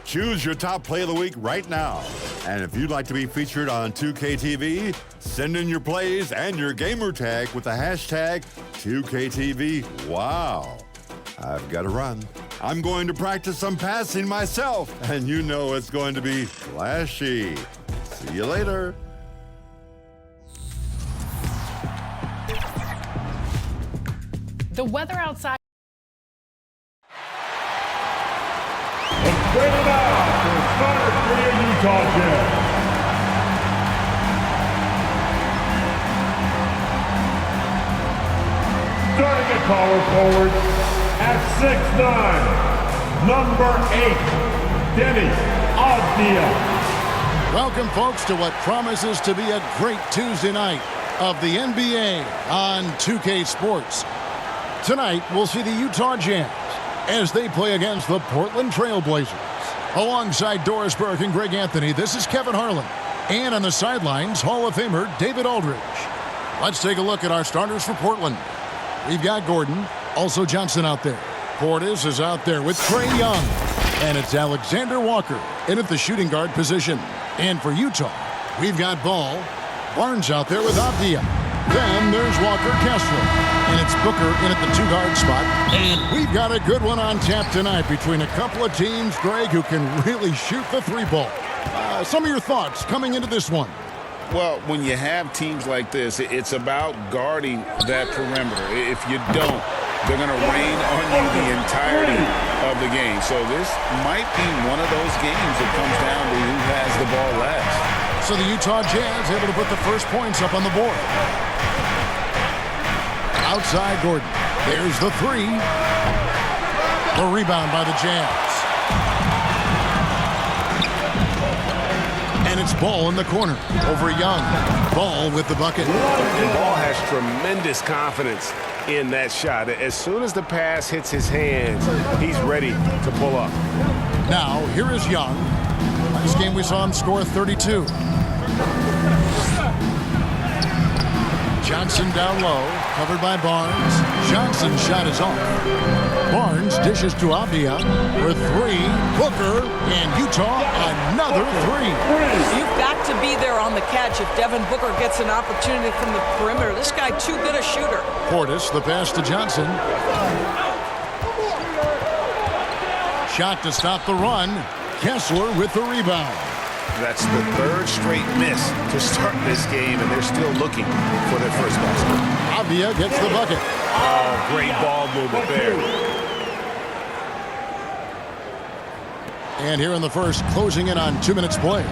Choose your top play of the week right now. And if you'd like to be featured on 2KTV, send in your plays and your gamer tag with the hashtag 2KTV. Wow. I've got to run. I'm going to practice some passing myself, and you know it's going to be flashy. See you later. The weather outside. Let's bring it out for starter 3 of Utah Jazz. Starting at power forward at 6'9", number 8, Denny Avdia. Welcome, folks, to what promises to be a great Tuesday night of the NBA on 2K Sports. Tonight, we'll see the Utah Jazz as they play against the Portland Trail Blazers. Alongside Doris Burke and Greg Anthony, this is Kevin Harlan. And on the sidelines, Hall of Famer David Aldridge. Let's take a look at our starters for Portland. We've got Gordon, also Johnson out there. Portis is out there with Trae Young. And it's Alexander Walker in at the shooting guard position. And for Utah, we've got Ball, Barnes out there with Avdia. Then there's Walker Kessler. And it's Booker in at the two-guard spot. And we've got a good one on tap tonight between a couple of teams, Greg, who can really shoot the three ball. Some of your thoughts coming into this one. Well, when you have teams like this, it's about guarding that perimeter. If you don't, they're going to rain on you the entirety of the game. So this might be one of those games that comes down to who has the ball last. So the Utah Jazz able to put the first points up on the board. Outside Gordon. There's the three. The rebound by the Jazz. And it's Ball in the corner over Young. Ball with the bucket. And Ball has tremendous confidence in that shot. As soon as the pass hits his hands, he's ready to pull up. Now, here is Young. Last game we saw him score 32. Johnson down low, covered by Barnes. Johnson's shot is off. Barnes dishes to Avdia for three. Booker, and Utah, another three. You've got to be there on the catch if Devin Booker gets an opportunity from the perimeter. This guy too good a shooter. Portis, the pass to Johnson. Shot to stop the run. Kessler with the rebound. That's the third straight miss to start this game, and they're still looking for their first basket. Avdia gets the bucket. Oh, great ball movement there. And here in the first, closing in on 2 minutes play.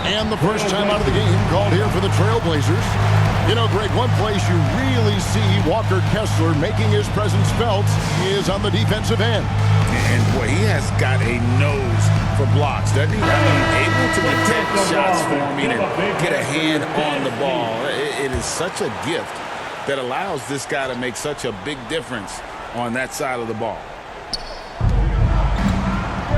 And the first time out of the game called here for the Trailblazers. You know, Greg, one place you really see Walker Kessler making his presence felt is on the defensive end. And, boy, he has got a nose for blocks, doesn't he? I mean, able to detect shots forming and get a hand on the ball. It is such a gift that allows this guy to make such a big difference on that side of the ball.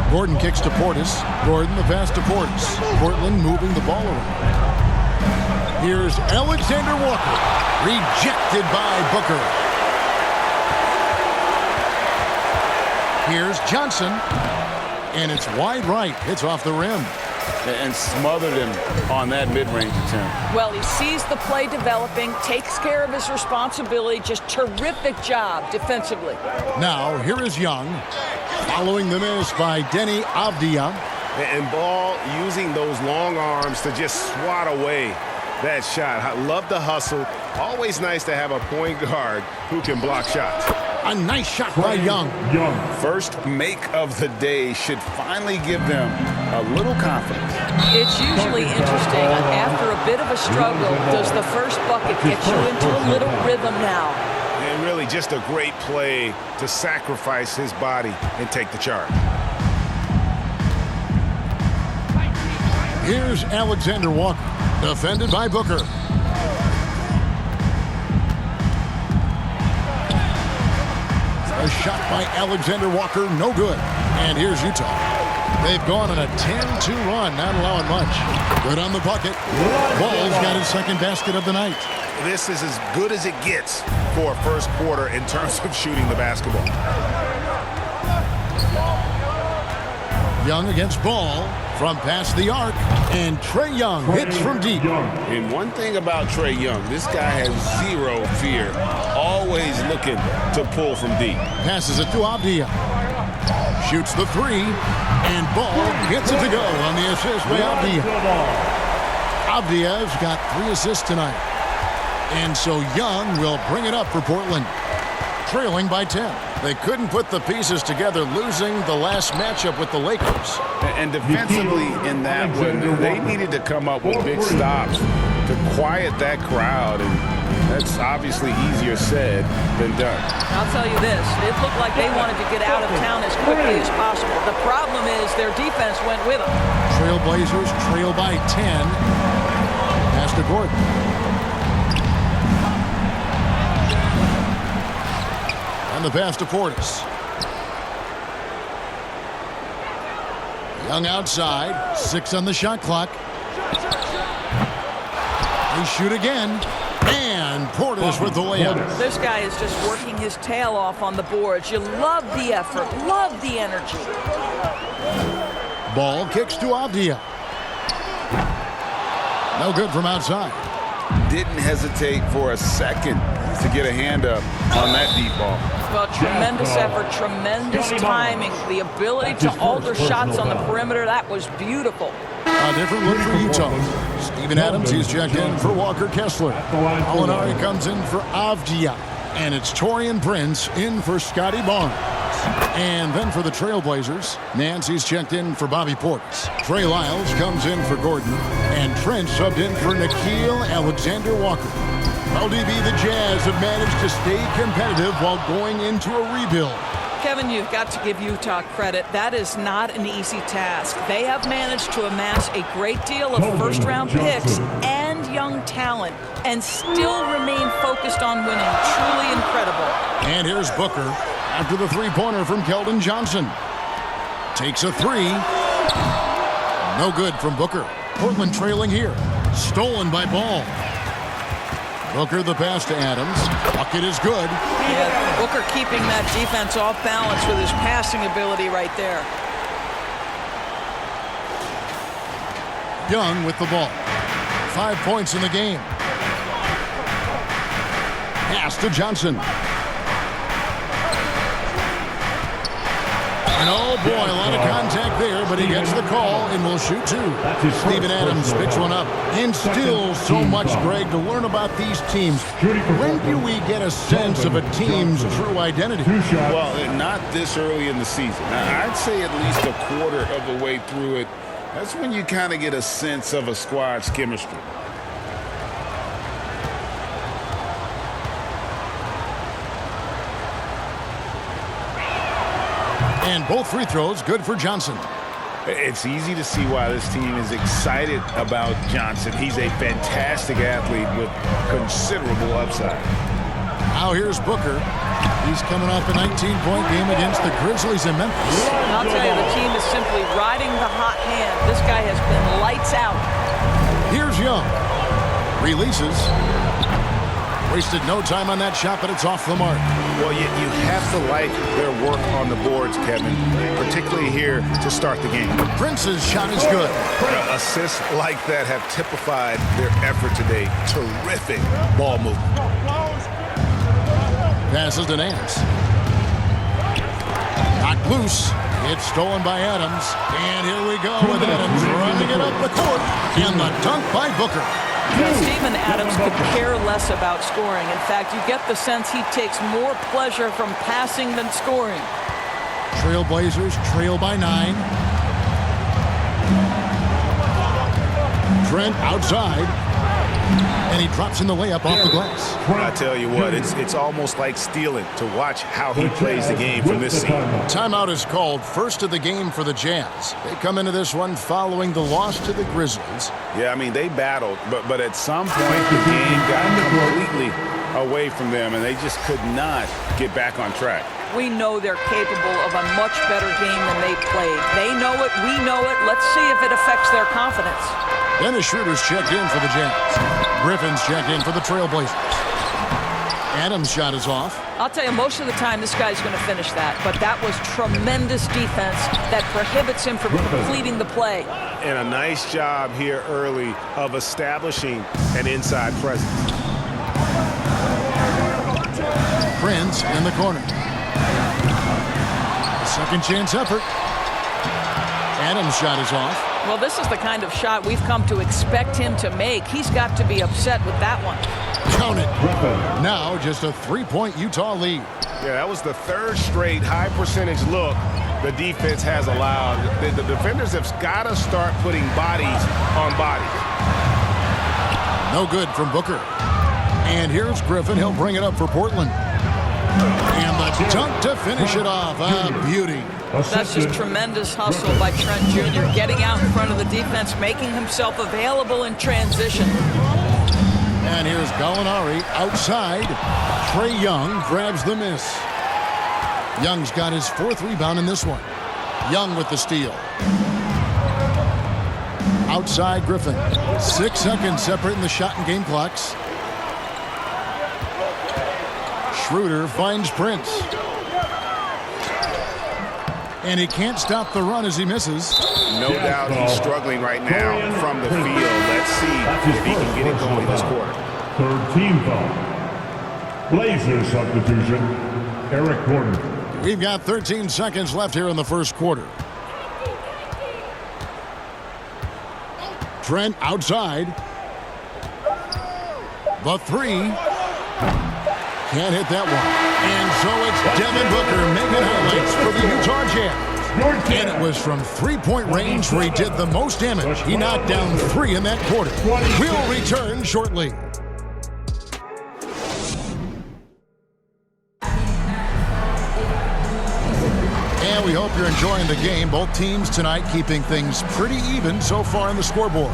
Gordon kicks to Portis. Gordon the pass to Portis. Portland moving the ball around. Here's Alexander Walker. Rejected by Booker. Here's Johnson. And it's wide right. Hits off the rim. And smothered him on that mid-range attempt. Well, he sees the play developing, takes care of his responsibility. Just terrific job defensively. Now, here is Young. Following the miss by Denny Avdia. And Ball using those long arms to just swat away that shot. I love the hustle. Always nice to have a point guard who can block shots. A nice shot by Young. First make of the day should finally give them a little confidence. It's usually interesting. After a bit of a struggle, does the first bucket get you into a little rhythm now? And really just a great play to sacrifice his body and take the charge. Here's Alexander Walker, defended by Booker. A shot by Alexander Walker, no good. And here's Utah. They've gone on a 10-2 run, not allowing much. Good on the bucket. Ball's got his second basket of the night. This is as good as it gets for a first quarter in terms of shooting the basketball. Young against Ball from past the arc, and Trae Young hits from deep. And one thing about Trae Young, this guy has zero fear, always looking to pull from deep. Passes it to Avdia. Shoots the three, and Ball gets it to go on the assist by Avdia. Avdia's got 3 assists tonight. And so Young will bring it up for Portland, trailing by 10. They couldn't put the pieces together, losing the last matchup with the Lakers. And defensively in that one, they needed to come up with big stops to quiet that crowd, and that's obviously easier said than done. I'll tell you this, it looked like they wanted to get out of town as quickly as possible. The problem is their defense went with them. Trailblazers trail by 10. Pass to Gordon. And the pass to Portis. Young outside, 6 on the shot clock. They shoot again, and Portis with the layup. This guy is just working his tail off on the boards. You love the effort, love the energy. Ball kicks to Avdia. No good from outside. Didn't hesitate for a second to get a hand up on that deep ball. Well, tremendous effort, tremendous timing, the ability to alter shots on the perimeter. That was beautiful. A different look for Utah. Steven Adams, he's checked in for Walker Kessler. Molinari comes in for Avdia. And it's Taurean Prince in for Scotty Barnes. And then for the Trailblazers, Nancy's checked in for Bobby Portis. Trey Lyles comes in for Gordon. And Trent subbed in for Nickeil Alexander-Walker. LDB, the Jazz have managed to stay competitive while going into a rebuild. Kevin, you've got to give Utah credit. That is not an easy task. They have managed to amass a great deal of first-round picks and young talent and still remain focused on winning. Truly incredible. And here's Booker after the three-pointer from Keldon Johnson. Takes a three. No good from Booker. Portland trailing here. Stolen by Ball. Booker the pass to Adams. Bucket is good. Yeah, Booker keeping that defense off balance with his passing ability right there. Young with the ball. 5 points in the game. Pass to Johnson. And oh boy, a lot of contact there, but he gets the call and will shoot 2. Steven Adams picks one up. And still so much, Greg, to learn about these teams. When do we get a sense of a team's true identity? Well, not this early in the season. Now, I'd say at least a quarter of the way through it. That's when you kind of get a sense of a squad's chemistry. And both free throws good for Johnson. It's easy to see why this team is excited about Johnson. He's a fantastic athlete with considerable upside. Now here's Booker. He's coming off a 19-point game against the Grizzlies in Memphis. I'll tell you, the team is simply riding the hot hand. This guy has been lights out. Here's Young. Releases. Wasted no time on that shot, but it's off the mark. Well, you have to like their work on the boards, Kevin, particularly here to start the game. Prince's shot is good. Assists like that have typified their effort today. Terrific ball movement. Passes to Nance. Knocked loose. It's stolen by Adams. And here we go with Adams running it up the court. And the dunk by Booker. Steven Adams could care less about scoring. In fact, you get the sense he takes more pleasure from passing than scoring. Trailblazers trail by 9. Trent outside. And he drops in the layup off the glass. I tell you what, it's almost like stealing to watch how he plays the game from this scene. Timeout is called, first of the game for the Jazz. They come into this one following the loss to the Grizzlies. Yeah, I mean, they battled, but at some point the game got completely away from them, and they just could not get back on track. We know they're capable of a much better game than they played. They know it, we know it. Let's see if it affects their confidence. Dennis Schroeder's checked in for the Jazz. Griffin's checked in for the Trailblazers. Adams' shot is off. I'll tell you, most of the time this guy's going to finish that, but that was tremendous defense that prohibits him from completing the play. And a nice job here early of establishing an inside presence. Prince in the corner. A second chance effort. Adams' shot is off. Well, this is the kind of shot we've come to expect him to make. He's got to be upset with that one. Count it. Now just a 3-point Utah lead. Yeah, that was the third straight high percentage look the defense has allowed. The defenders have got to start putting bodies on bodies. No good from Booker. And here's Griffin. He'll bring it up for Portland. And the dunk to finish it off. A beauty. That's just tremendous hustle by Trent Jr. Getting out in front of the defense, making himself available in transition. And here's Gallinari outside. Trae Young grabs the miss. Young's got his 4th rebound in this one. Young with the steal. Outside Griffin. 6 seconds separating the shot and game clocks. Schroeder finds Prince. And he can't stop the run as he misses. No doubt he's struggling right now from the field. Let's see if he can get it going this quarter. Third team foul. Blazers substitution, Eric Gordon. We've got 13 seconds left here in the first quarter. Trent outside. The 3. Can't hit that one. And so it's Devin Booker making highlights for the Utah Jazz. And it was from 3-point range where he did the most damage. He knocked down 3 in that quarter. We'll return shortly. And we hope you're enjoying the game. Both teams tonight keeping things pretty even so far on the scoreboard.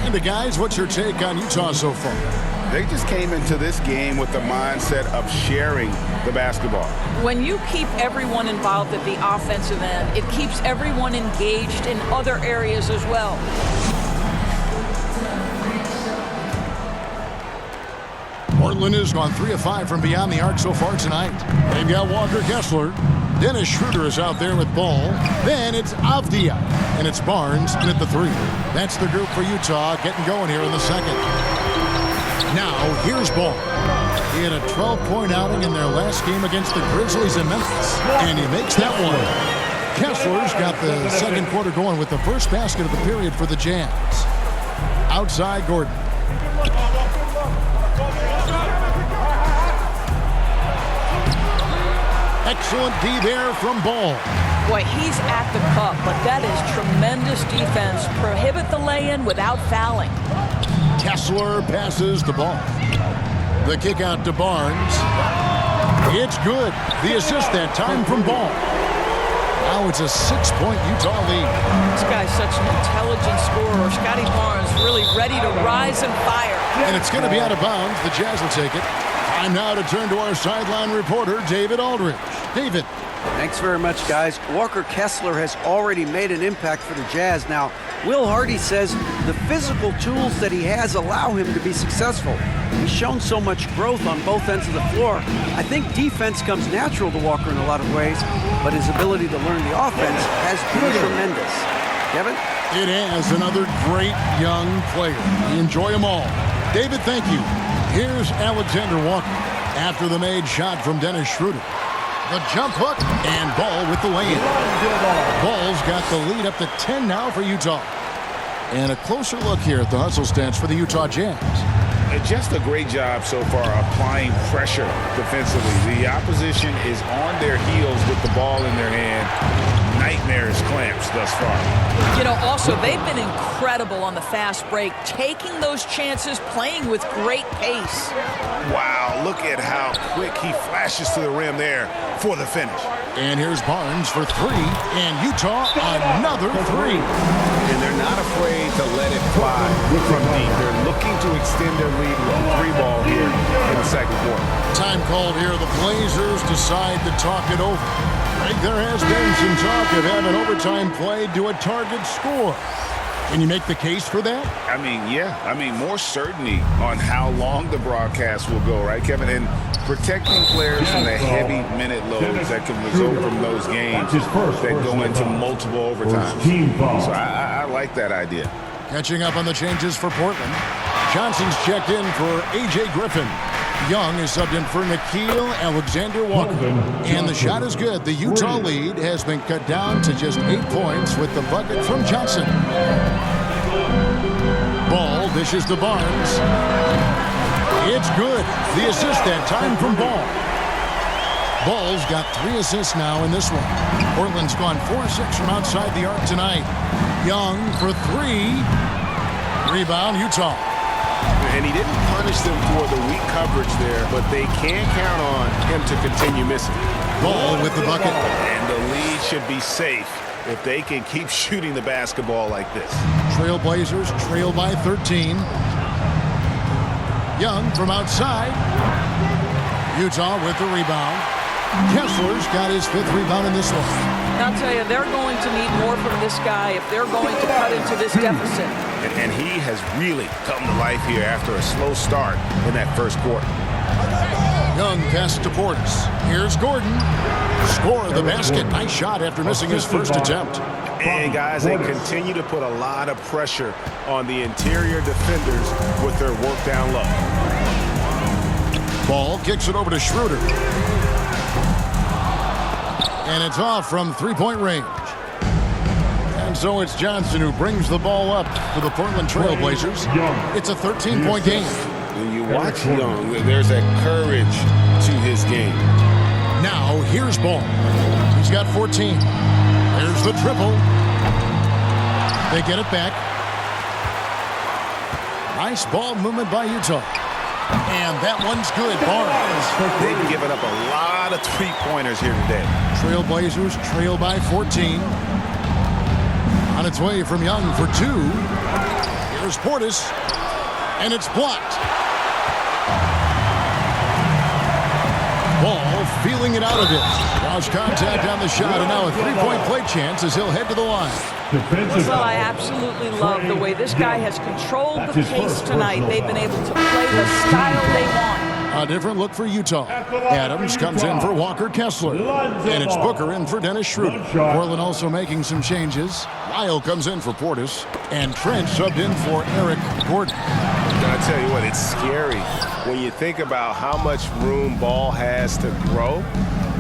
And the guys, what's your take on Utah so far? They just came into this game with the mindset of sharing the basketball. When you keep everyone involved at the offensive end, it keeps everyone engaged in other areas as well. Portland has gone 3 of 5 from beyond the arc so far tonight. They've got Walker Kessler. Dennis Schroeder is out there with ball. Then it's Avdia. And it's Barnes in at the 3. That's the group for Utah getting going here in the second. Now, here's Ball. He had a 12-point outing in their last game against the Grizzlies in Memphis. And he makes that one. Kessler's got the second quarter going with the first basket of the period for the Jazz. Outside Gordon. Excellent D there from Ball. Boy, he's at the cup, but that is tremendous defense. Prohibit the lay-in without fouling. Kessler passes the ball. The kick out to Barnes. It's good. The assist that time from Ball. Now it's a 6-point Utah lead. This guy's such an intelligent scorer. Scotty Barnes really ready to rise and fire. And it's going to be out of bounds. The Jazz will take it. Time now to turn to our sideline reporter, David Aldridge. David. Thanks very much, guys. Walker Kessler has already made an impact for the Jazz. Now, Will Hardy says the physical tools that he has allow him to be successful. He's shown so much growth on both ends of the floor. I think defense comes natural to Walker in a lot of ways, but his ability to learn the offense has been tremendous. Kevin? It has another great young player. We enjoy them all. David, thank you. Here's Alexander Walker after the made shot from Dennis Schroeder. The jump hook and Ball with the lay-in. Ball's got the lead up to 10 now for Utah. And a closer look here at the hustle stats for the Utah Jazz. Just a great job so far applying pressure defensively. The opposition is on their heels with the ball in their hand. Nightmares clamps thus far. You know, also, they've been incredible on the fast break, taking those chances, playing with great pace. Wow, look at how quick he flashes to the rim there for the finish. And here's Barnes for 3, and Utah another 3. And they're not afraid to let it fly from deep. They're looking to extend their lead with the 3 ball here in the second quarter. Time called here. The Blazers decide to talk it over. There has been some talk of having overtime played to a target score. Can you make the case for that? I mean, yeah. I mean, more certainty on how long the broadcast will go, right, Kevin? And protecting players from the heavy minute loads that can result from those games that go into multiple overtimes. So I like that idea. Catching up on the changes for Portland. Johnson's checked in for A.J. Griffin. Young is subbed in for Nickeil Alexander-Walker. And the shot is good. The Utah lead has been cut down to just 8 points with the bucket from Johnson. Ball dishes to Barnes. It's good. The assist that time from Ball. Ball's got 3 assists now in this one. Portland's gone 4-6 from outside the arc tonight. Young for 3. Rebound, Utah. And he didn't punish them for the weak coverage there, but they can count on him to continue missing. Ball with the bucket. And the lead should be safe if they can keep shooting the basketball like this. Trailblazers trail by 13. Young from outside. Utah with the rebound. Kessler's got his 5th rebound in this one. I'll tell you, they're going to need more from this guy if they're going to cut into this deficit. And he has really come to life here after a slow start in that first quarter. Young passes to Portis. Here's Gordon. Score the basket. Nice shot after missing his first attempt. And guys, they continue to put a lot of pressure on the interior defenders with their work down low. Ball kicks it over to Schroeder. And it's off from 3-point range. And so it's Johnson who brings the ball up for the Portland Trailblazers. It's a 13-point game. When you watch Young, there's a courage to his game. Now here's Ball. He's got 14. There's the triple. They get it back. Nice ball movement by Utah. And that one's good. Barnes. They've given up a lot of three-pointers here today. Trailblazers trail by 14. On its way from Young for 2. Here's Portis. And it's blocked. Ball feeling it out of it. Draws contact on the shot, and now a 3-point play chance as he'll head to the line. Well, I absolutely love the way this guy has controlled the pace tonight. They've been able to play the style they want. A different look for Utah. Adams comes in for Walker Kessler. And it's Booker in for Dennis Schroeder. Portland also making some changes. Lyle comes in for Portis. And Trent subbed in for Eric Gordon. I tell you what, it's scary when you think about how much room Ball has to grow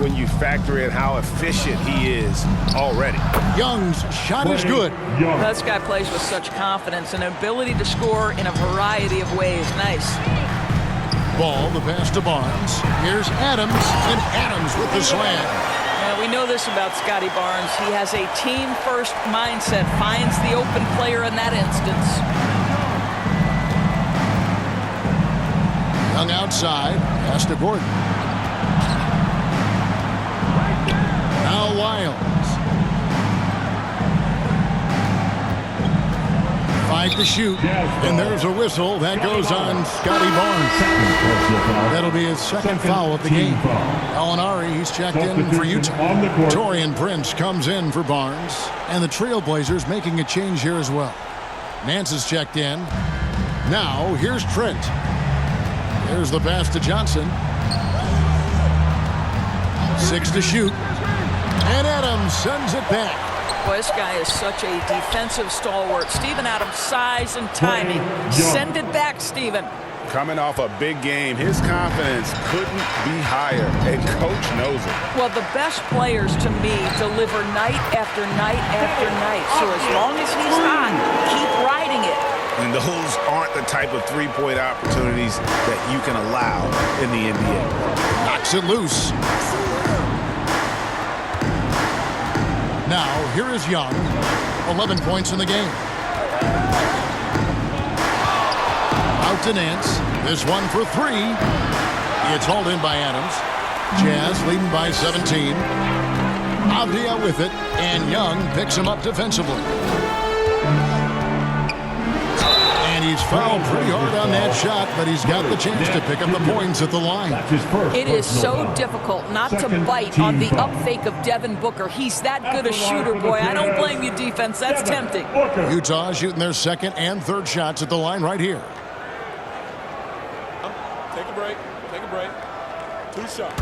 when you factor in how efficient he is already. Young's shot is good. This guy plays with such confidence and ability to score in a variety of ways. Nice. Ball, the pass to Barnes. Here's Adams, and Adams with the slam. We know this about Scotty Barnes. He has a team-first mindset, finds the open player in that instance. Young outside, pass to Gordon. Now Wiles. Fight to shoot, and there's a whistle that goes on Scotty Barnes. That'll be his second foul of the game. Alinari, he's checked in for Utah. Taurean Prince comes in for Barnes, and the Trailblazers making a change here as well. Nance is checked in. Now here's Trent. There's the pass to Johnson. 6 to shoot. And Adams sends it back. Boy, this guy is such a defensive stalwart. Steven Adams' size and timing. Send it back, Steven. Coming off a big game, his confidence couldn't be higher, and Coach knows it. Well, the best players to me deliver night after night after night. So as long as he's hot, keep riding it. And those aren't the type of three-point opportunities that you can allow in the NBA. Knocks it loose. Now, here is Young. 11 points in the game. Out to Nance. This one for 3. It's hauled in by Adams. Jazz leading by 17. Avdia with it, and Young picks him up defensively. And He's fouled pretty hard on that shot, but he's got the chance to pick up the points at the line. It is so difficult not to bite on the up fake of Devin Booker. He's that good a shooter, boy. I don't blame you, defense. That's tempting. Utah shooting their second and third shots at the line right here. Take a break. Take a break. 2 shots.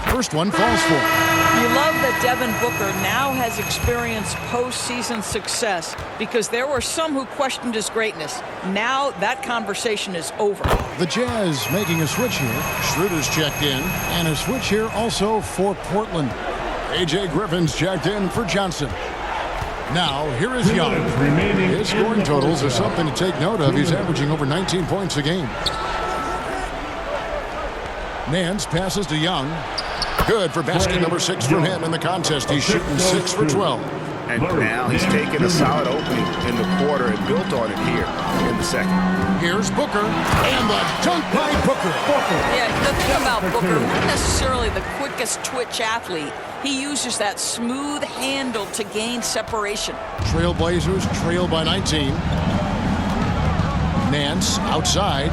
First one falls for him. You love that Devin Booker now has experienced postseason success because there were some who questioned his greatness. Now that conversation is over. The Jazz making a switch here. Schroeder's checked in, and a switch here also for Portland. A.J. Griffin's checked in for Johnson. Now, here is Young. His scoring totals are something to take note of. He's averaging over 19 points a game. Nance passes to Young. Good for basket number 6 from him in the contest. He's shooting 6 for 12. And now he's taken a solid opening in the quarter and built on it here in the second. Here's Booker, and the dunk by Booker. Yeah, the thing about Booker, not necessarily the quickest twitch athlete. He uses that smooth handle to gain separation. Trailblazers trail by 19. Nance outside.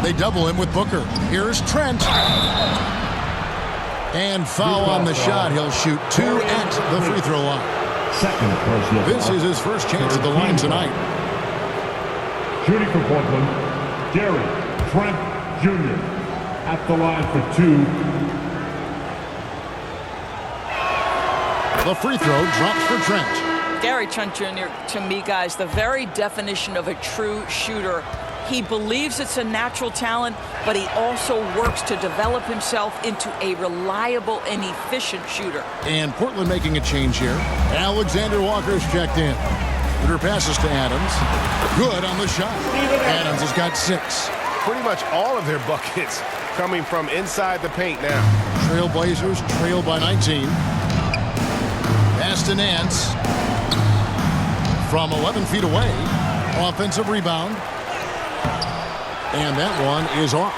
They double him with Booker. Here's Trent. And foul on the shot. He'll shoot 2 at the free throw line. This is his first chance at the line tonight. Shooting for Portland, Gary Trent Jr. at the line for 2. The free throw drops for Trent. Gary Trent Jr., to me, guys, the very definition of a true shooter. He believes it's a natural talent, but he also works to develop himself into a reliable and efficient shooter. And Portland making a change here. Alexander Walker's checked in. Her passes to Adams. Good on the shot. Adams has got 6. Pretty much all of their buckets coming from inside the paint now. Trailblazers trail by 19. Pass to Nance. From 11 feet away. Offensive rebound. And that one is off.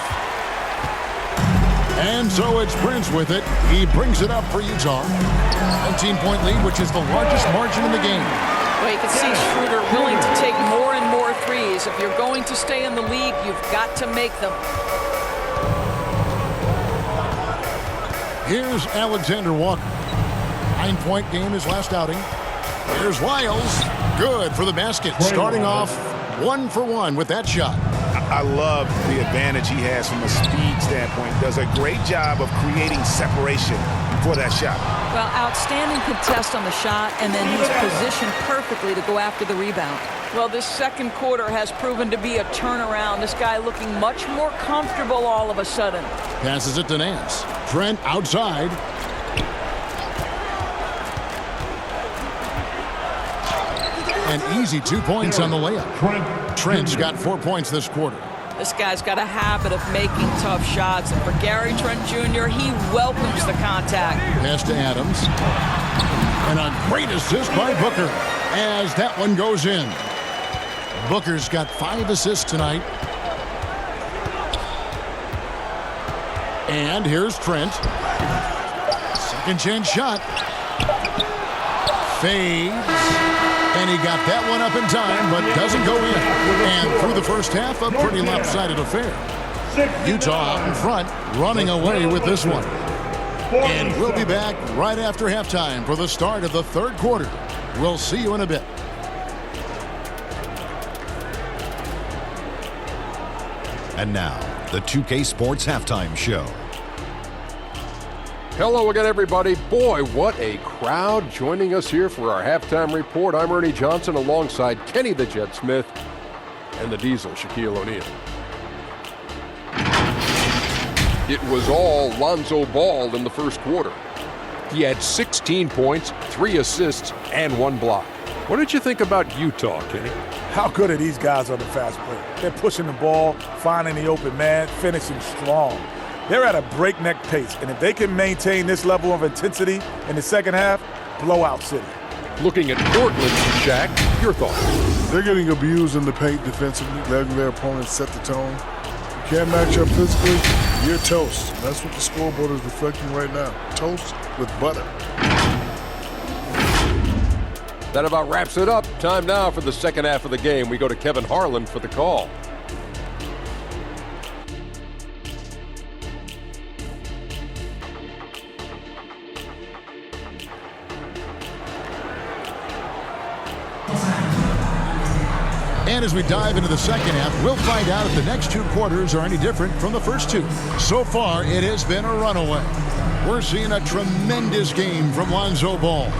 And so it's Prince with it. He brings it up for Utah. 19-point lead, which is the largest margin in the game. Well, you can see Schroeder willing to take more and more threes. If you're going to stay in the league, you've got to make them. Here's Alexander Walker. 9-point game his last outing. Here's Lyles. Good for the basket. Starting off 1 for 1 with that shot. I love the advantage he has from a speed standpoint. Does a great job of creating separation for that shot. Well, outstanding contest on the shot, and then he's positioned perfectly to go after the rebound. Well, this second quarter has proven to be a turnaround. This guy looking much more comfortable all of a sudden. Passes it to Nance. Trent outside. An easy 2 points on the layup. Trent's got 4 points this quarter. This guy's got a habit of making tough shots. And for Gary Trent Jr., he welcomes the contact. Pass to Adams. And a great assist by Booker as that one goes in. Booker's got 5 assists tonight. And here's Trent. Second chance shot. Fades. And he got that one up in time, but doesn't go in. And through the first half, a pretty lopsided affair. Utah out in front, running away with this one. And we'll be back right after halftime for the start of the third quarter. We'll see you in a bit. And now, the 2K Sports Halftime Show. Hello again, everybody. Boy, what a crowd joining us here for our halftime report. I'm Ernie Johnson alongside Kenny the Jet Smith and the Diesel, Shaquille O'Neal. It was all Lonzo Ball in the first quarter. He had 16 points, 3 assists, and 1 block. What did you think about Utah, Kenny? How good are these guys on the fast break? They're pushing the ball, finding the open man, finishing strong. They're at a breakneck pace, and if they can maintain this level of intensity in the second half, blowout city. Looking at Portland, Shaq, your thoughts? They're getting abused in the paint defensively, letting their opponents set the tone. You can't match up physically, you're toast. That's what the scoreboard is reflecting right now. Toast with butter. That about wraps it up. Time now for the second half of the game. We go to Kevin Harlan for the call. And as we dive into the second half, we'll find out if the next two quarters are any different from the first two. So far, it has been a runaway. We're seeing a tremendous game from Lonzo Ball.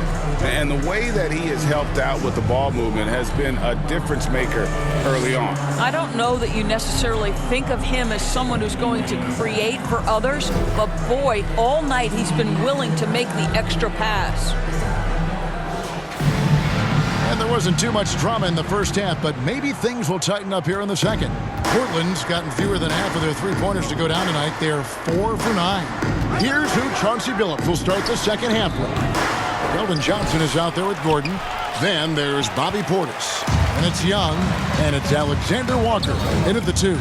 And the way that he has helped out with the ball movement has been a difference maker early on. I don't know that you necessarily think of him as someone who's going to create for others, but boy, all night he's been willing to make the extra pass. And there wasn't too much drama in the first half, but maybe things will tighten up here in the second. Portland's gotten fewer than half of their three-pointers to go down tonight. They're 4 for 9. Here's who Chauncey Billups will start the second half with. Keldon Johnson is out there with Gordon. Then there's Bobby Portis. And it's Young. And it's Alexander Walker in at the 2.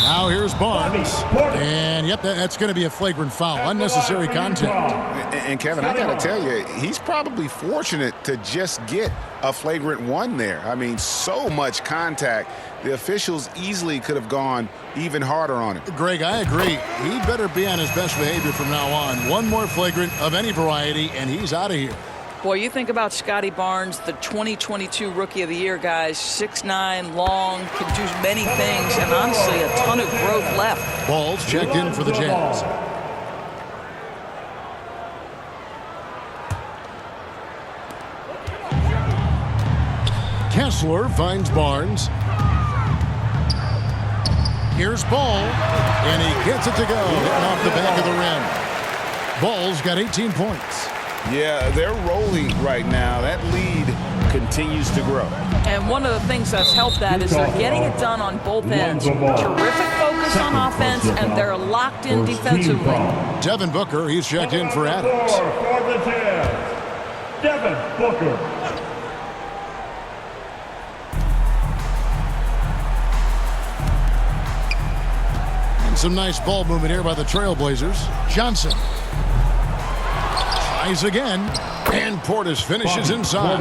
Now here's Barnes. And, yep, that's going to be a flagrant foul. Unnecessary contact. And Kevin, I got to tell you, he's probably fortunate to just get a flagrant one there. I mean, so much contact. The officials easily could have gone even harder on him. Greg, I agree. He better be on his best behavior from now on. One more flagrant of any variety, and he's out of here. Boy, you think about Scotty Barnes, the 2022 Rookie of the Year, guys. 6'9", long, can do many things, and honestly, a ton of growth left. Ball's checked in for the Jazz. Kessler finds Barnes. Here's Ball, and he gets it to go, hitting off the back of the rim. Ball's got 18 points. Yeah, they're rolling right now. That lead continues to grow. And one of the things that's helped that is they're getting it done on both ends. Terrific focus on offense, and they're locked in defensively. Devin Booker, he's checked in for Adams. For the Jazz, Devin Booker. Some nice ball movement here by the Trailblazers. Johnson tries again, and Portis finishes inside.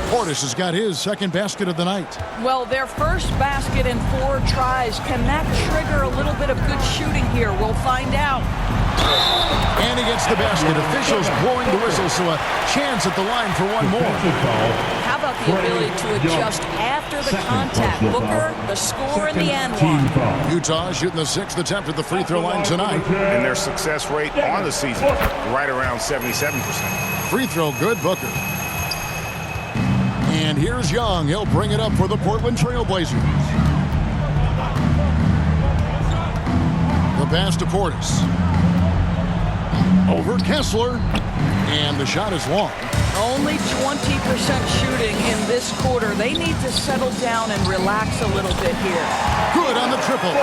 Portis has got his second basket of the night. Well, their first basket in 4 tries. Can that trigger a little bit of good shooting here? We'll find out. And he gets the basket. Officials blowing the whistle, so a chance at the line for one more. How about the ability to adjust after the contact? Booker, the score in the end one. Utah shooting the 6th attempt at the free throw line tonight. And their success rate on the season, right around 77%. Free throw good, Booker. And here's Young. He'll bring it up for the Portland Trailblazers. The pass to Portis. Over Kessler. And the shot is long. Only 20% shooting in this quarter. They need to settle down and relax a little bit here. Good on the triple.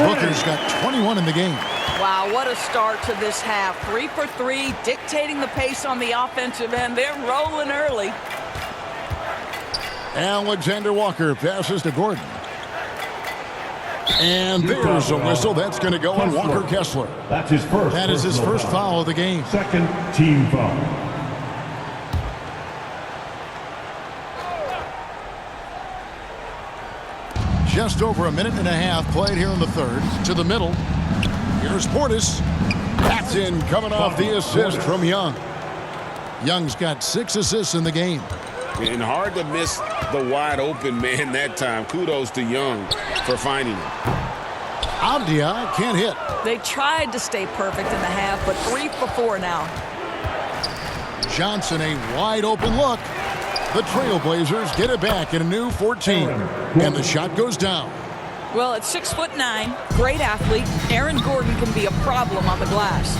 Booker's got 21 in the game. Wow, what a start to this half. 3 for 3, dictating the pace on the offensive end. They're rolling early. Alexander Walker passes to Gordon. And there's a whistle. That's going to go on Walker Kessler. That's his first. That is his first foul of the game. Second team foul. Just over a minute and a half played here in the third. To the middle. Here's Portis. That's in, coming off the assist from Young. Young's got 6 assists in the game. And hard to miss the wide open man that time. Kudos to Young for finding him. Avdia can't hit. They tried to stay perfect in the half, but 3 for 4 now. Johnson, a wide open look. The Trailblazers get it back in a new 14. And the shot goes down. Well, at 6'9", great athlete, Aaron Gordon can be a problem on the glass.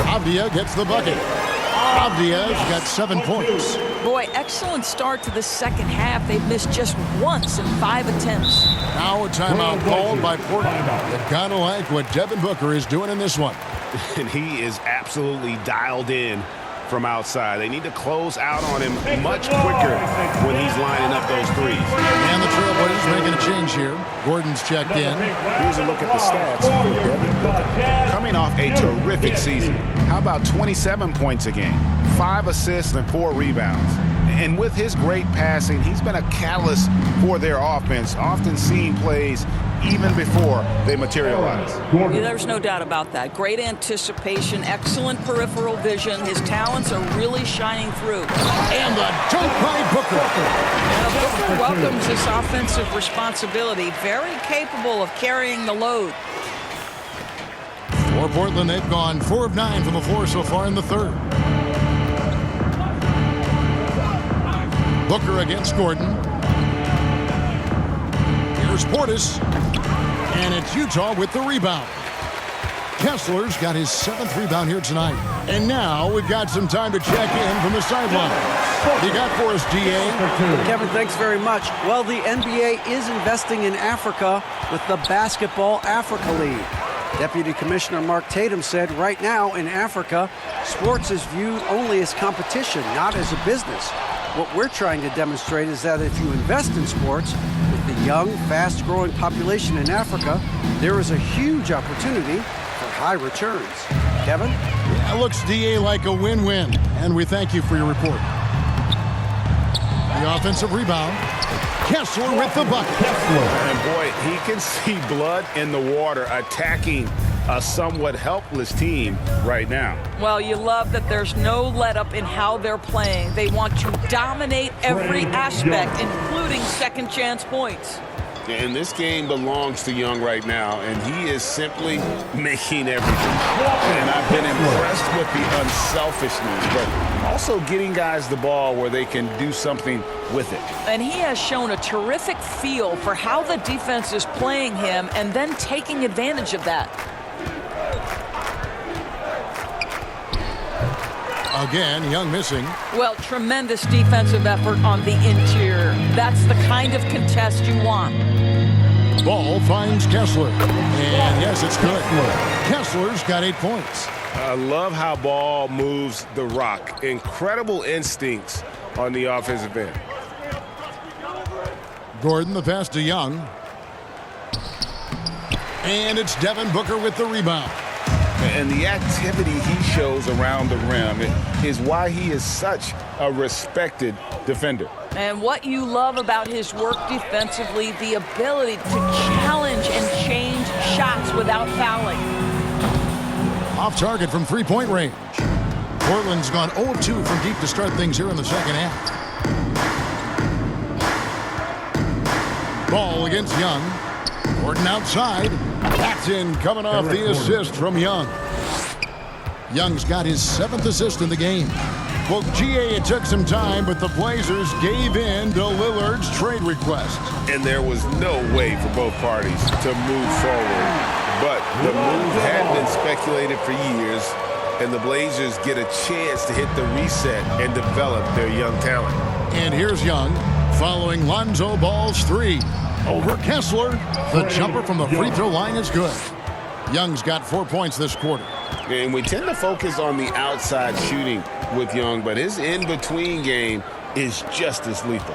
Avdia gets the bucket. Avdia's got 7 points. Boy, excellent start to the second half. They've missed just once in 5 attempts. Now a timeout called by Portland. They've got to like what Devin Booker is doing in this one. And he is absolutely dialed in from outside. They need to close out on him much quicker when he's lining up those threes. And the Trailblazers making a change here. Gordon's checked in. Here's a look at the stats for Devin Booker. Coming off a terrific season. How about 27 points a game, 5 assists and 4 rebounds. And with his great passing, he's been a catalyst for their offense, often seeing plays even before they materialize. Yeah, there's no doubt about that. Great anticipation, excellent peripheral vision. His talents are really shining through. And the dunk by Booker. Booker welcomes this offensive responsibility. Very capable of carrying the load. For Portland, they've gone 4 of 9 from the floor so far in the third. Booker against Gordon. Here's Portis. And it's Utah with the rebound. Kessler's got his 7th rebound here tonight. And now we've got some time to check in from the sideline. What you got for us, DA? Kevin, thanks very much. Well, the NBA is investing in Africa with the Basketball Africa League. Deputy Commissioner Mark Tatum said right now in Africa, sports is viewed only as competition, not as a business. What we're trying to demonstrate is that if you invest in sports, with the young, fast-growing population in Africa, there is a huge opportunity for high returns. Kevin? That looks, DA, like a win-win, and we thank you for your report. The offensive rebound. Kessler with the bucket. And boy, he can see blood in the water attacking a somewhat helpless team right now. Well, you love that there's no let-up in how they're playing. They want to dominate every aspect, including second-chance points. And this game belongs to Young right now, and he is simply making everything. And I've been impressed with the unselfishness, but also getting guys the ball where they can do something with it. And he has shown a terrific feel for how the defense is playing him and then taking advantage of that. Again, Young missing. Well, tremendous defensive effort on the interior. That's the kind of contest you want. Ball finds Kessler. And yes, it's good. Kessler's got 8 points. I love how Ball moves the rock. Incredible instincts on the offensive end. Gordon, the pass to Young. And it's Devin Booker with the rebound. And the activity he shows around the rim is why he is such a respected defender. And what you love about his work defensively, the ability to challenge and change shots without fouling. Off target from three-point range. Portland's gone 0 of 2 from deep to start things here in the second half. Ball against Young. Gordon outside. That's in, coming off the assist from Young. Young's got his 7th assist in the game. Well, GA, it took some time, but the Blazers gave in to Lillard's trade request. And there was no way for both parties to move forward. But the move had been speculated for years, and the Blazers get a chance to hit the reset and develop their young talent. And here's Young following Lonzo Ball's 3. Over Kessler. The jumper from the free throw line is good. Young's got 4 points this quarter. And we tend to focus on the outside shooting with Young, but his in-between game is just as lethal.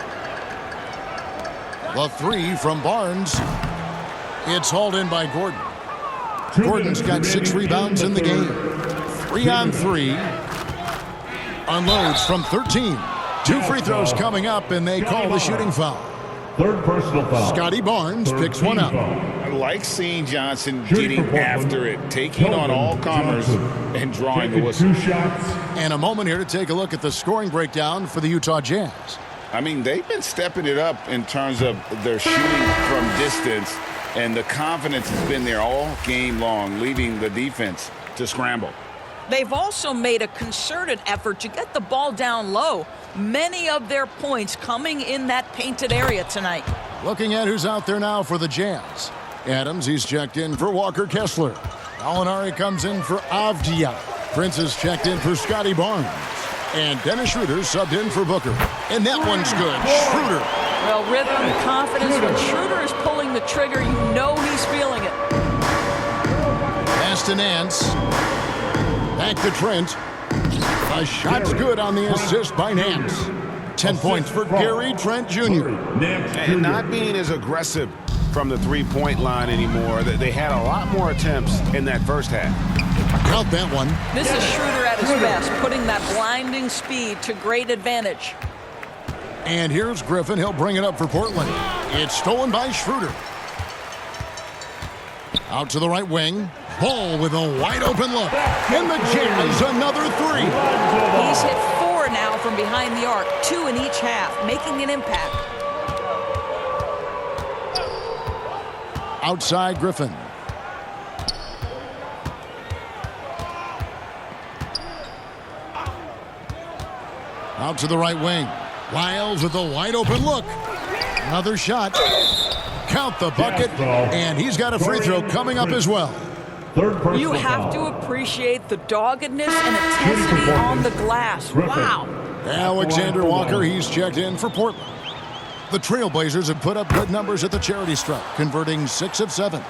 The 3 from Barnes. It's hauled in by Gordon. Gordon's got 6 rebounds in the game. 3 on 3. Unloads from 13. 2 free throws coming up, and they call the shooting foul. Third personal foul. Scotty Barnes picks one up. I like seeing Johnson getting after it, taking on all comers and drawing the whistle. 2 shots. And a moment here to take a look at the scoring breakdown for the Utah Jazz. I mean, they've been stepping it up in terms of their shooting from distance, and the confidence has been there all game long, leaving the defense to scramble. They've also made a concerted effort to get the ball down low. Many of their points coming in that painted area tonight. Looking at who's out there now for the Jazz. Adams, he's checked in for Walker Kessler. Alinari comes in for Avdia. Prince is checked in for Scotty Barnes. And Dennis Schroeder subbed in for Booker. And that one's good. Schroeder. Well, rhythm, confidence. When Schroeder is pulling the trigger, you know he's feeling it. Pass to Nance. Back to Trent. A shot's good on the assist by Nance. 10 points for Gary Trent Jr. And not being as aggressive from the three-point line anymore. They had a lot more attempts in that first half. Count that one. This is Schroeder at his best, putting that blinding speed to great advantage. And here's Griffin. He'll bring it up for Portland. It's stolen by Schroeder. Out to the right wing. Ball with a wide open look. And the Jazz another three. He's hit 4 now from behind the arc, 2 in each half, making an impact. Outside Griffin. Out to the right wing. Lyles with a wide open look. Another shot. Count the bucket. And he's got a free throw coming up as well. You have to appreciate the doggedness and intensity on the glass. Wow. Alexander Walker, he's checked in for Portland. The Trailblazers have put up good numbers at the charity stripe, converting 6 of 7.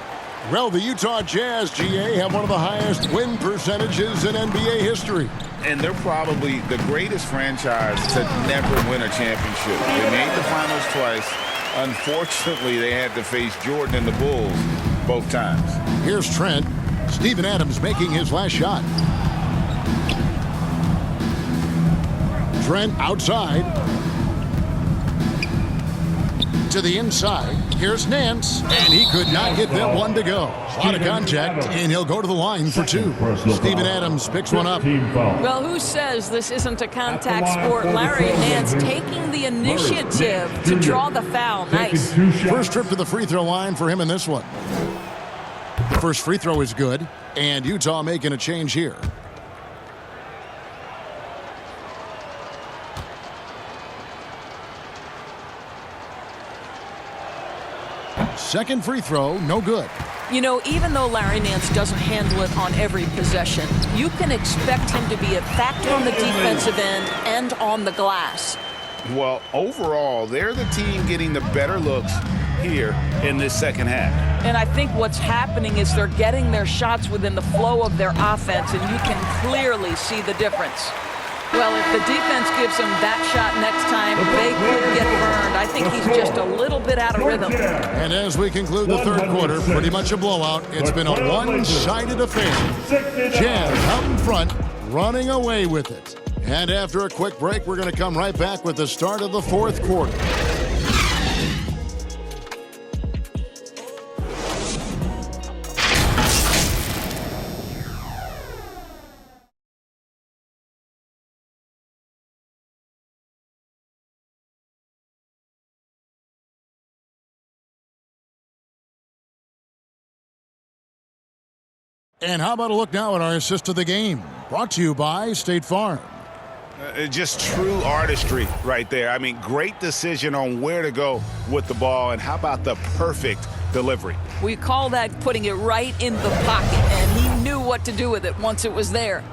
Well, the Utah Jazz, GA, have one of the highest win percentages in NBA history. And they're probably the greatest franchise to never win a championship. They made the finals twice. Unfortunately, they had to face Jordan and the Bulls both times. Here's Trent. Steven Adams making his last shot. Trent outside. To the inside. Here's Nance. And he could not get that one to go. A lot of contact, and he'll go to the line for 2. Steven Adams picks one up. Well, who says this isn't a contact sport? Larry Nance taking the initiative to draw the foul. Nice. First trip to the free throw line for him in this one. The first free throw is good, and Utah making a change here. Second free throw, no good. You know, even though Larry Nance doesn't handle it on every possession, you can expect him to be a factor on the defensive end and on the glass. Well, overall, they're the team getting the better looks here in this second half. And I think what's happening is they're getting their shots within the flow of their offense, and you can clearly see the difference. Well, if the defense gives him that shot next time, they could get burned. I think he's just a little bit out of rhythm. And as we conclude the third quarter, pretty much a blowout. It's been a one-sided affair. Jazz out in front, running away with it. And after a quick break, we're going to come right back with the start of the fourth quarter. And how about a look now at our assist of the game? Brought to you by State Farm. Just true artistry right there. I mean, great decision on where to go with the ball, and how about the perfect delivery? We call that putting it right in the pocket, and he knew what to do with it once it was there.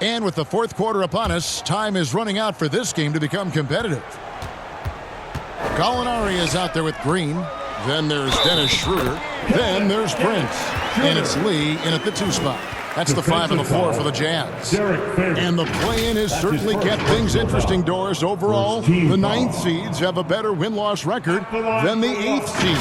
And with the fourth quarter upon us, time is running out for this game to become competitive. Gallinari is out there with Green. Then there's Dennis Schroeder. Then there's Prince. And it's Lee in at the 2 spot. That's the 5 and the 4 for the Jazz. And the play-in has certainly kept things interesting, Doris. Overall, the 9th seeds have a better win-loss record than the 8th seed.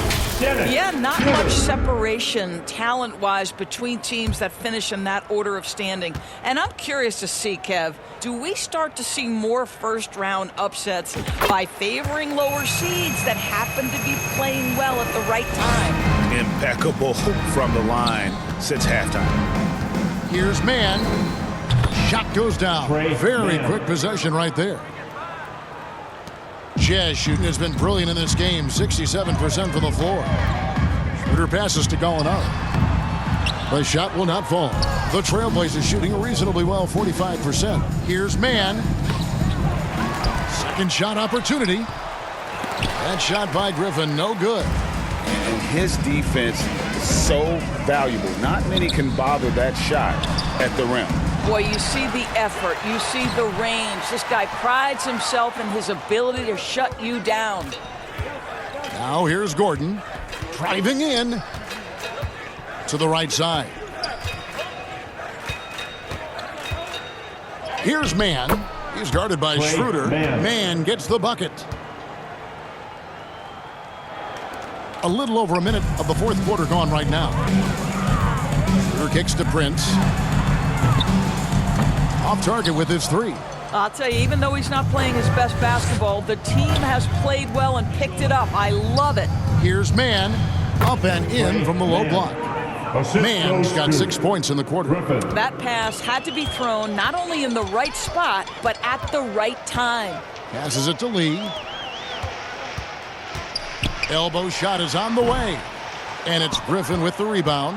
Yeah, not much separation talent-wise between teams that finish in that order of standing. And I'm curious to see, Kev, do we start to see more first-round upsets by favoring lower seeds that happen to be playing well at the right time? Impeccable from the line since halftime. Here's Mann. Shot goes down. Very quick possession right there. Jazz shooting has been brilliant in this game. 67% from the floor. Schroeder passes to Gallinari. The shot will not fall. The Trailblazers shooting reasonably well, 45%. Here's Mann. Second shot opportunity. That shot by Griffin, no good. And his defense so valuable. Not many can bother that shot at the rim. Boy, you see the effort. You see the range. This guy prides himself in his ability to shut you down. Now here's Gordon. Driving in to the right side. Here's Mann. He's guarded by Schroeder. Mann gets the bucket. A little over a minute of the fourth quarter gone right now. Schroeder kicks to Prince. Off target with his three. I'll tell you, even though he's not playing his best basketball, the team has played well and picked it up. I love it. Here's Mann, up and in from the low block. Mann's got 6 points in the quarter. That pass had to be thrown not only in the right spot, but at the right time. Passes it to Lee. Elbow shot is on the way. And it's Griffin with the rebound.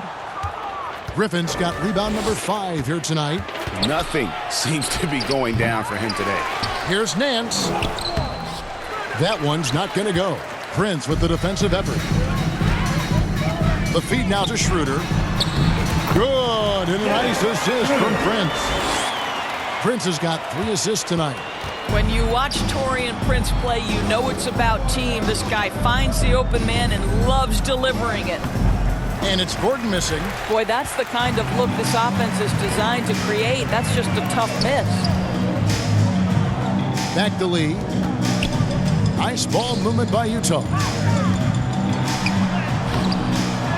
Griffin's got rebound number 5 here tonight. Nothing seems to be going down for him today. Here's Nance. That one's not going to go. Prince with the defensive effort. The feed now to Schroeder. Good, and a nice assist from Prince. Prince has got 3 assists tonight. When you watch Taurean Prince play, you know it's about team. This guy finds the open man and loves delivering it. And it's Gordon missing. Boy, that's the kind of look this offense is designed to create. That's just a tough miss. Back to Lee. Nice ball movement by Utah.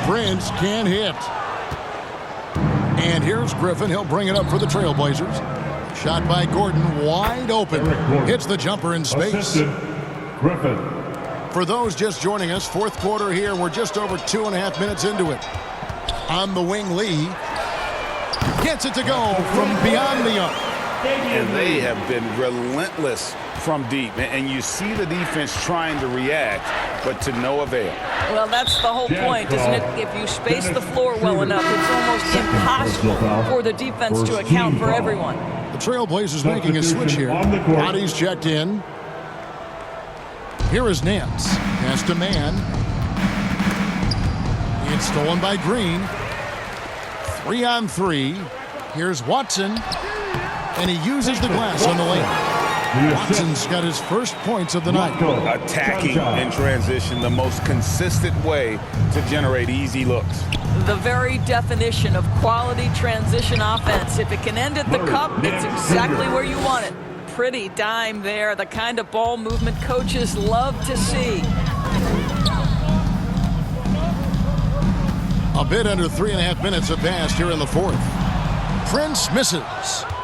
Prince can't hit. And here's Griffin. He'll bring it up for the Trailblazers. Shot by Gordon, wide open. Hits the jumper in space. Griffin. For those just joining us, fourth quarter here. We're just over 2.5 minutes into it. On the wing, Lee gets it to go from beyond the arc. And they have been relentless from deep. And you see the defense trying to react, but to no avail. Well, that's the whole point, isn't it? If you space the floor well enough, it's almost impossible for the defense to account for everyone. The Trailblazers making a switch here. Bodies checked in. Here is Nance. Pass to Mann. It's stolen by Green. 3-on-3. Here's Watson. And he uses the glass on the lane. Watson's got his first points of the night. Attacking in transition, the most consistent way to generate easy looks. The very definition of quality transition offense. If it can end at the cup, it's exactly where you want it. Pretty dime there, the kind of ball movement coaches love to see. A bit under 3.5 minutes have passed here in the fourth. Prince misses.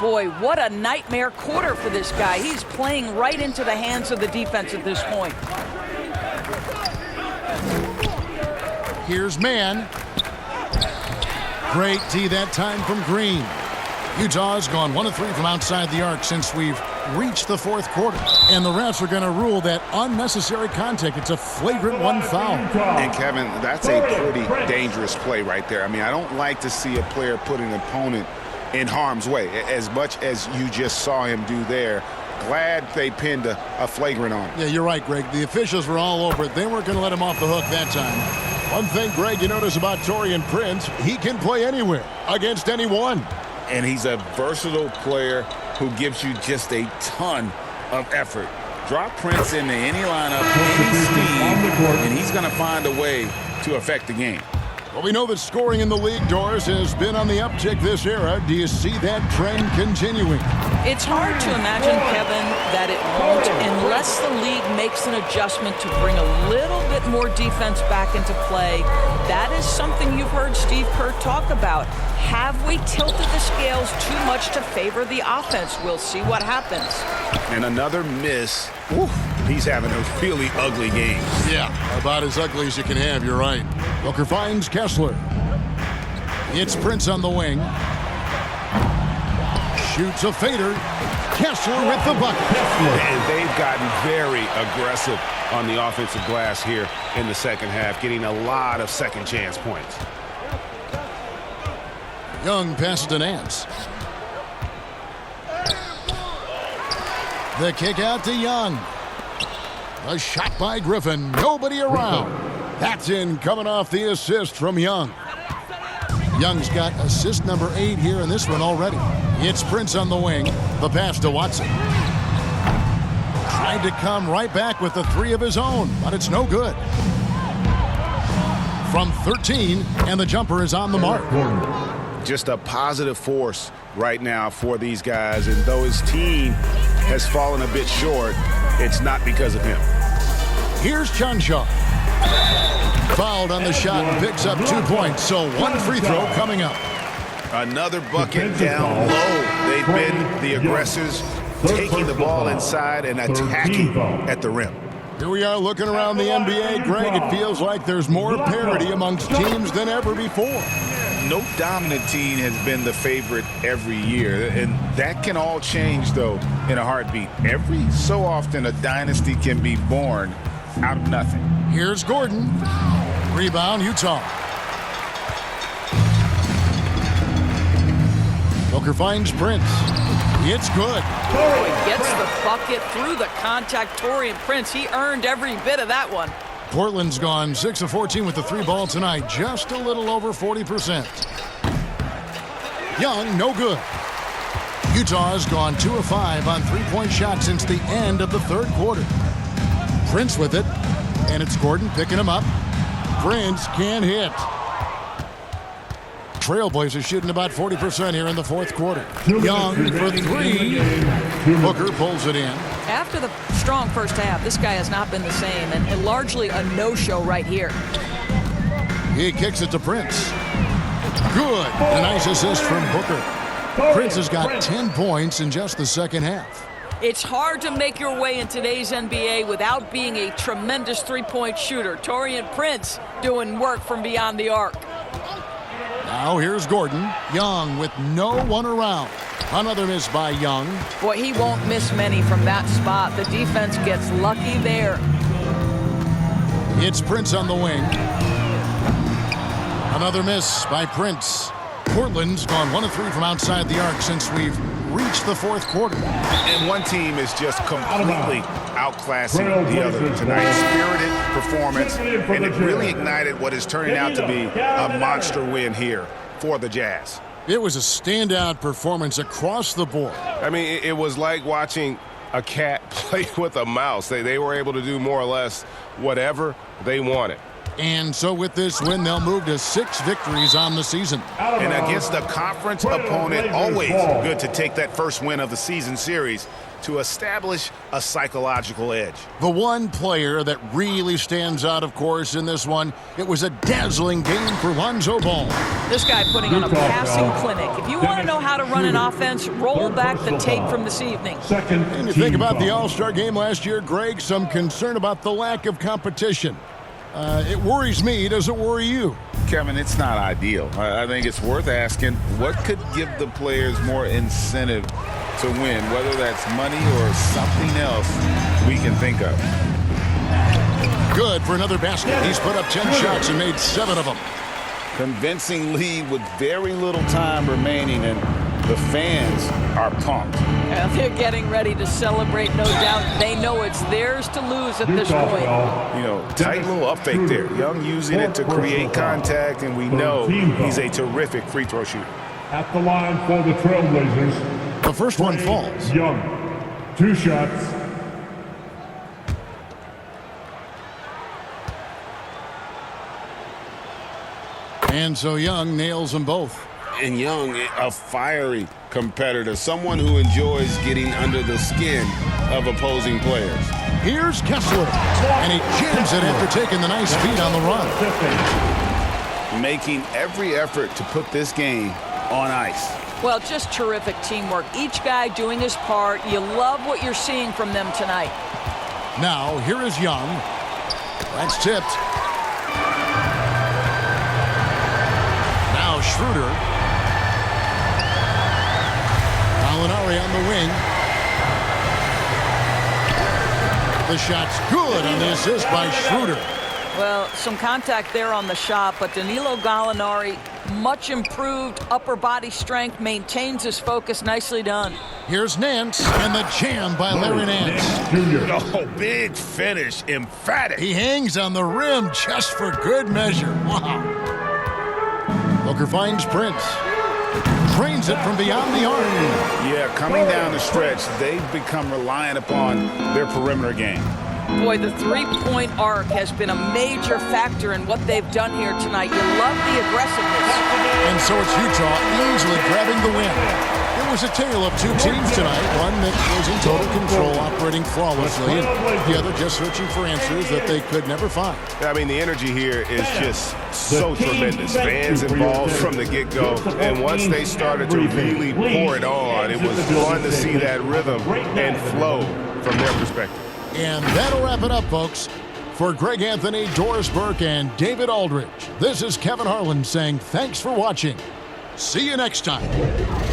Boy, what a nightmare quarter for this guy. He's playing right into the hands of the defense at this point. Here's Mann. Great D that time from Green. Utah's gone 1 of 3 from outside the arc since we've reached the fourth quarter. And the refs are going to rule that unnecessary contact. It's a flagrant 1 foul. And Kevin, that's a pretty dangerous play right there. I mean, I don't like to see a player put an opponent in harm's way as much as you just saw him do there. Glad they pinned a flagrant on him. Yeah, you're right, Greg. The officials were all over it. They weren't going to let him off the hook that time. One thing, Greg, you notice about Taurean Prince, he can play anywhere against anyone. And he's a versatile player who gives you just a ton of effort. Drop Prince into any lineup, any scheme, and he's going to find a way to affect the game. Well, we know that scoring in the league, Doris, has been on the uptick this era. Do you see that trend continuing? It's hard to imagine, Kevin, that it won't unless the league makes an adjustment to bring a little bit more defense back into play. That is something you've heard Steve Kerr talk about. Have we tilted the scales too much to favor the offense? We'll see what happens. And another miss. Oof, he's having a really ugly game. Yeah, about as ugly as you can have, you're right. Booker finds Kessler. It's Prince on the wing. Shoots a fader. Kessler with the bucket. And they've gotten very aggressive on the offensive glass here in the second half, getting a lot of second chance points. Young passes to Nance. The kick out to Young. A shot by Griffin. Nobody around. That's in, coming off the assist from Young. Young's got assist number 8 here in this one already. It's Prince on the wing. The pass to Watson. Tried to come right back with the 3 of his own, but it's no good. From 13, and the jumper is on the mark. Just a positive force right now for these guys, and though his team has fallen a bit short, it's not because of him. Here's Chanchan. Fouled on the shot and picks up 2 points. So one free throw coming up. Another bucket down low. They've been the aggressors, taking the ball inside and attacking at the rim. Here we are looking around the NBA. Greg, it feels like there's more parity amongst teams than ever before. No dominant team has been the favorite every year, and that can all change, though, in a heartbeat. Every so often, a dynasty can be born out of nothing. Here's Gordon. Rebound, Utah. Booker finds Prince. It's good. Oh, he gets the bucket through the contact. Taurean Prince, he earned every bit of that one. Portland's gone 6 of 14 with the 3-ball tonight, just a little over 40%. Young, no good. Utah's gone 2 of 5 on 3-point shots since the end of the third quarter. Prince with it, and it's Gordon picking him up. Prince can't hit. Trailblazers shooting about 40% here in the fourth quarter. Young for 3. Booker pulls it in. After the strong first half, this guy has not been the same, and largely a no-show right here. He kicks it to Prince. Good. A nice assist from Booker. Prince has got 10 points in just the second half. It's hard to make your way in today's NBA without being a tremendous three-point shooter. Taurean Prince doing work from beyond the arc. Now here's Gordon. Young with no one around. Another miss by Young. Boy, he won't miss many from that spot. The defense gets lucky there. It's Prince on the wing. Another miss by Prince. Portland's gone 1 of 3 from outside the arc since we've reached the fourth quarter. And one team is just completely outclassing the other tonight. Spirited performance, and it really ignited what is turning out to be a monster win here for the Jazz. It was a standout performance across the board. I mean, it was like watching a cat play with a mouse. They were able to do more or less whatever they wanted. And so with this win, they'll move to 6 victories on the season. And against a conference opponent, always good to take that first win of the season series to establish a psychological edge. The one player that really stands out, of course, in this one, it was a dazzling game for Lonzo Ball. This guy putting on a passing clinic. If you want to know how to run an offense, roll back the tape from this evening. And you think about the All-Star game last year, Greg, some concern about the lack of competition. It worries me. Does it worry you? Kevin, it's not ideal. I think it's worth asking what could give the players more incentive to win, whether that's money or something else we can think of. Good for another basket. He's put up 10 shots and made 7 of them. Convincing lead with very little time remaining, and the fans are pumped. And they're getting ready to celebrate, no doubt. They know it's theirs to lose at this point. You know, tight little up fake there. Young using it to create contact, and we know he's a terrific free throw shooter. At the line for the Trailblazers. The first one falls. Young, 2 shots. And so Young nails them both. And Young, a fiery competitor, someone who enjoys getting under the skin of opposing players. Here's Kessler, and he jams it after taking the nice feed on the run. Making every effort to put this game on ice. Well, just terrific teamwork. Each guy doing his part. You love what you're seeing from them tonight. Now, here is Young. That's tipped. Now Schroeder. Gallinari on the wing. The shot's good on the assist by Schroeder. Well, some contact there on the shot, but Danilo Gallinari, much improved upper body strength, maintains his focus. Nicely done. Here's Nance, and the jam by Larry Nance. Oh, big finish, emphatic. He hangs on the rim just for good measure. Wow. Booker finds Prince. Drains it from beyond the arc. Yeah, coming down the stretch, they've become reliant upon their perimeter game. Boy, the three-point arc has been a major factor in what they've done here tonight. You love the aggressiveness. And so it's Utah easily grabbing the win. It It was a tale of two teams tonight, one that was in total control, operating flawlessly, and the other just searching for answers that they could never find. I mean, the energy here is just so tremendous. Fans involved from the get-go, and once they started to really pour it on, it was fun to see that rhythm and flow from their perspective. And that'll wrap it up, folks. For Greg Anthony, Doris Burke, and David Aldridge, this is Kevin Harlan saying thanks for watching. See you next time.